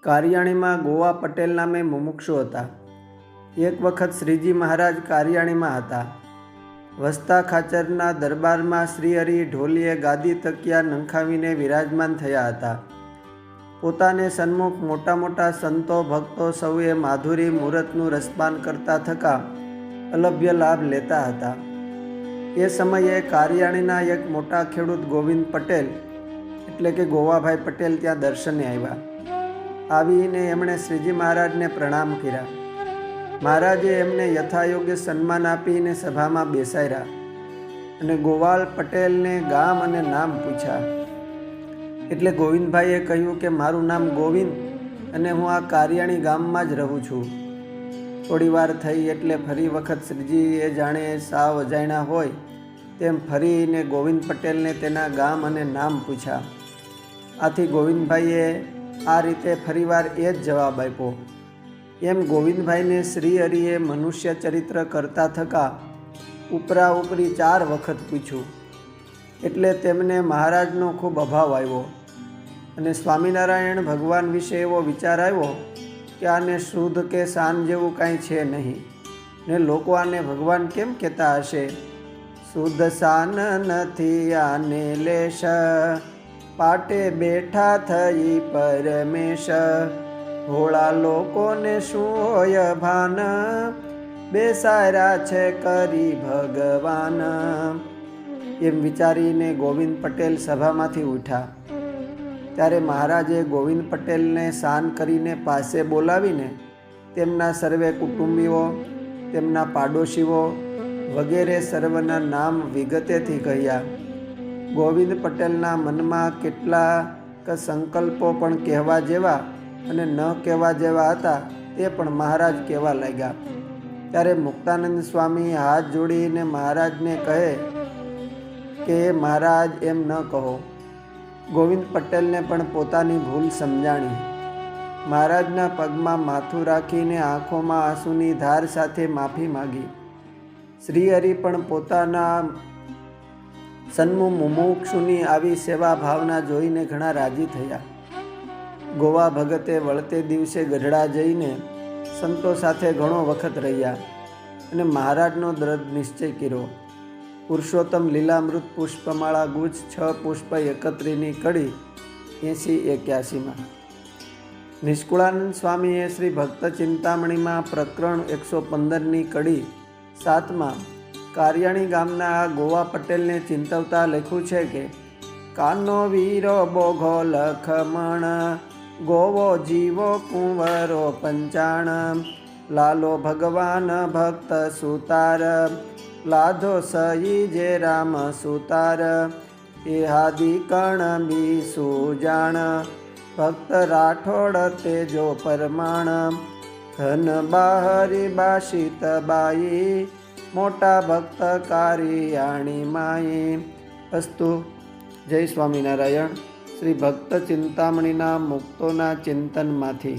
કારિયાણીમાં ગોવા પટેલ નામે મુમુક્ષુ હતા. એક વખત શ્રીજી મહારાજ કારિયાણીમાં હતા. વસતા ખાચરના દરબારમાં શ્રીહરિ ઢોલીએ ગાદી તકિયા નંખાવીને વિરાજમાન થયા હતા. પોતાને સન્મુખ મોટા મોટા સંતો ભક્તો સૌએ માધુરી મુહૂર્તનું રસપાન કરતા થકા અલભ્ય લાભ લેતા હતા. એ સમયે કારિયાણીના એક મોટા ખેડૂત ગોવિંદ પટેલ એટલે કે ગોવાભાઈ પટેલ ત્યાં દર્શને આવ્યા. આવીને એમણે શ્રીજી મહારાજને પ્રણામ કર્યા. મહારાજે એમને યથાયોગ્ય સન્માન આપીને સભામાં બેસાડ્યા અને ગોવાલ પટેલને ગામ અને નામ પૂછ્યા. એટલે ગોવિંદભાઈએ કહ્યું કે મારું નામ ગોવિંદ અને હું આ કારિયાણી ગામમાં જ રહું છું. થોડી વાર થઈ એટલે ફરી વખત શ્રીજીએ જાણે સાવ અજાણ્યા હોય તેમ ફરીને ગોવિંદ પટેલને તેના ગામ અને નામ પૂછ્યા. આથી ગોવિંદભાઈએ આ રીતે ફરીવાર એ જ જવાબ આપ્યો. એમ ગોવિંદભાઈને શ્રીહરિએ મનુષ્ય ચરિત્ર કરતા થકા ઉપરા ઉપરી 4 વખત પૂછ્યું. એટલે તેમને મહારાજનો ખૂબ અભાવ આવ્યો અને સ્વામિનારાયણ ભગવાન વિશે એવો વિચાર આવ્યો કે આને શુદ્ધ કે શાન જેવું કાંઈ છે નહીં ને લોકો આને ભગવાન કેમ કહેતા હશે. શુદ્ધ શાન નથી આને લેશ, પાટે બેઠા થઈ પરમેશ, ભોળા લોકોને શું હોય ભાન, બેસાર્યા છે કરી ભગવાન. એમ વિચારીને ગોવિંદ પટેલ સભામાંથી ઉઠ્યા. ત્યારે મહારાજે ગોવિંદ પટેલને શાન કરીને પાસે બોલાવીને તેમના સર્વે કુટુંબીઓ, તેમના પાડોશીઓ વગેરે સર્વના નામ વિગતેથી કહ્યા. ગોવિંદ પટેલના મનમાં કેટલાક સંકલ્પો પણ કહેવા જેવા અને ન કહેવા જેવા હતા તે પણ મહારાજ કહેવા લાગ્યા. ત્યારે મુક્તાનંદ સ્વામી હાથ જોડીને મહારાજને કહે કે મહારાજ એમ ન કહો. ગોવિંદ પટેલને પણ પોતાની ભૂલ સમજાણી. મહારાજના પગમાં માથું રાખીને આંખોમાં આંસુની ધાર સાથે માફી માગી. શ્રીહરિ પણ પોતાના સન્મુખ મુમુક્ષુની આવી સેવા ભાવના જોઈને ઘણા રાજી થયા. ગોવા ભગતે વળતે દિવસે ગઢડા જઈને સંતો સાથે ઘણો વખત રહ્યા અને મહારાજનો દ્રઢ નિશ્ચય કર્યો. પુરુષોત્તમ લીલામૃત પુષ્પમાળા ગુચ્છ 6 પુષ્પ 31ની કડી 80-81માં. નિષ્કુળાનંદ સ્વામીએ શ્રી ભક્ત ચિંતામણીમાં પ્રકરણ 115ની કડી 7માં કારિયાણી ગામના આ ગોવા પટેલને ચિંતવતા લખ્યું છે કે કાનો વીરો બોઘો લખમણ, ગોવો જીવો કુંવરો પંચાણ, લાલો ભગવાન ભક્ત સુતાર, લાધો સઈ જે રામ સુતાર, એ હાદી કણ બી સુજાણ, ભક્ત રાઠોડ તેજો પરમાણ, ધન બાહરી બાશિત બાઈ, મોટા ભક્ત કારિયાણી માઈ. અસ્તુ. જય સ્વામિનારાયણ. શ્રી ભક્ત ચિંતામણીના મુક્તોના ચિંતનમાંથી.